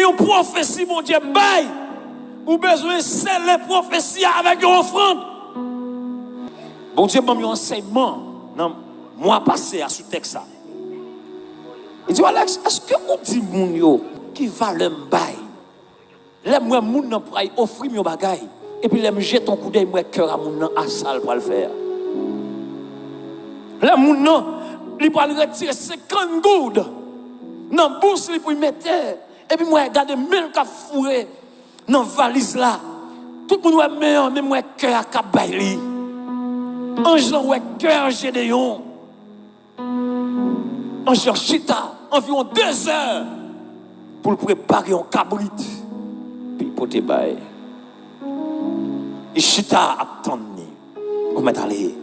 une prophétie, mon Dieu, bail. Ou besoin de sceller les prophéties avec une offrande. Bon Dieu m'a mis un enseignement dans le mois passé à ce texte. Il dit, Alex, est-ce que vous dites moun yo qui va le bail? Les moi moun nan pour offrir mon bagay et puis les me jette ton coup d'œil moi cœur à moun nan à salle pour le faire. Les moun nan li pour retirer 50 goudes dans bourse li pour mettre et puis moi regarder 1000 ka fourré dans valise là. Tout le monde ouais meilleur mais moi cœur à kabaili. Ange là ouais cœur Gédéon. Ange chita environ 2 heures pour le préparer en cabrit puis pour te bailler. Et chita attendre pour mettre aller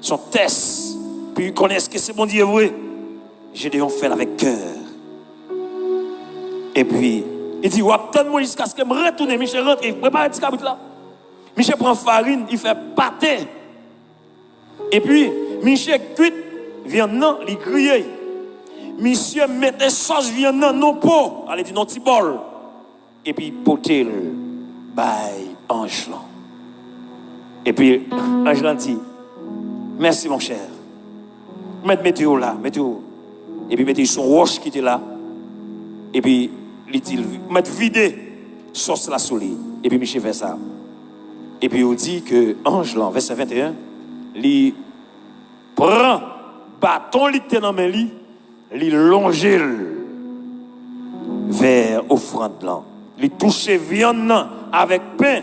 son test puis il connaît ce que c'est bon Dieu vrai. Gédéon fait avec cœur. Et puis il dit attends-moi jusqu'à ce que me retourne. Michel rentre, il prépare petit cabrit là. Michel prend farine, il fait pâté. Et puis Michel cuit viande non, il grille. Monsieur mettait sauce viande dans nos pots, allez dire non petit bol. Et puis potel by Angelan. Et puis Angelan dit merci mon cher. Mettez là, mettez. Et puis mettez son roche qui était là. Et puis il dit mettre vider sauce là sous lui. Et puis Michel fait ça. Et puis il dit que Angelan verset 21, il prend bâton li était dans main li. Il longe vers offrande là. Il touche viande avec pain.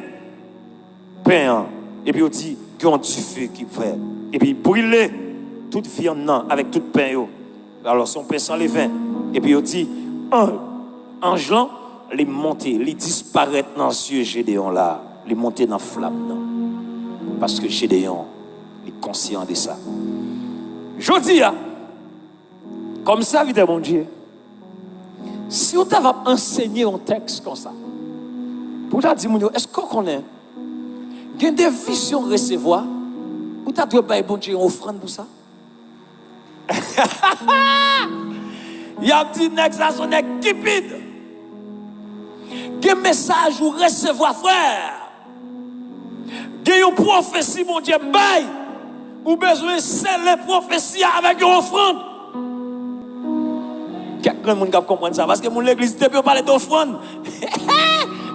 Et puis il dit qu'il y a du feu qui fait. Et puis il brûle toute viande avec tout pain. Alors son pain sans levain. Et puis il dit ange là, il monte, il disparaît dans les yeux Gédéon là. Il monte dans la flamme là. Parce que Gédéon est conscient de ça. Je dis comme ça, vite mon Dieu. Si on t'avait enseigné un texte comme ça, pour te dire, est-ce qu'on connaît? Il y a des visions recevoir, ou tu as dû payer bon Dieu une offrande pour ça? Il y a un petit next là, son équipide. Il y a un message ou recevoir, frère. Il y a une prophétie, mon Dieu, bail. Ou besoin de sceller les prophéties avec une offrande. Quelqu'un de monde comprendre ça parce que mon l'église depuis on parle d'offrande.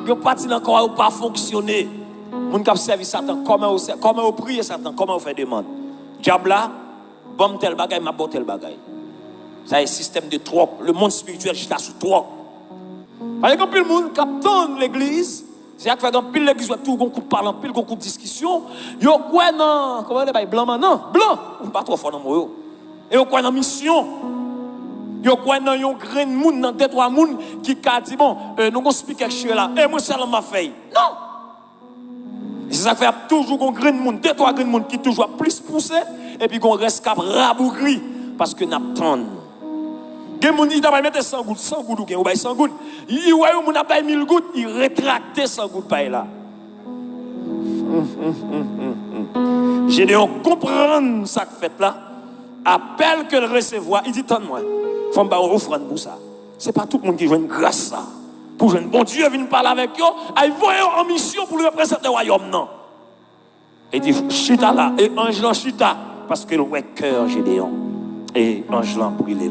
Yo parti encore ou pas fonctionner. Mon cap servir Satan comment on prie Satan comment on fait demande. Diable là bon tel bagay m'a bon tel bagay. Ça est système de trop le monde spirituel juste là sous trop. Parce que pile monde capte l'église, c'est à faire dans pile l'église tout gon coup parlant pile gon coup discussion, yo quoi non comment les blanc non blanc pas trop fort dans moi yo. Et yo quoi dans mission. Yo quoi dans yon grain moun dans 2-3 moun qui ka dit bon nous gon speaker quelque là et moi seulement fait. Non. C'est ça fait toujours gon grain moun 2-3 grain moun qui toujours plus poussé et puis gon reste cap rabougri parce que n'attend. Gen moun il t'a mettre 100 gouttes ou gen ou bay 100 gouttes. Il ouais moun a bay 1000 gouttes, il rétracter 100 gouttes bay là. Gédéon comprendre ça que fait là. Appelle que le recevoir, il dit tente-moi. Faut me offrande pour ça. C'est pas tout le monde qui joue une grâce ça. Pour jouer un bon Dieu vient parler avec eux, il va en mission pour le représenter le royaume non. Il dit chita là et Angelan chita parce que le cœur Gédéon et Angelan brûle.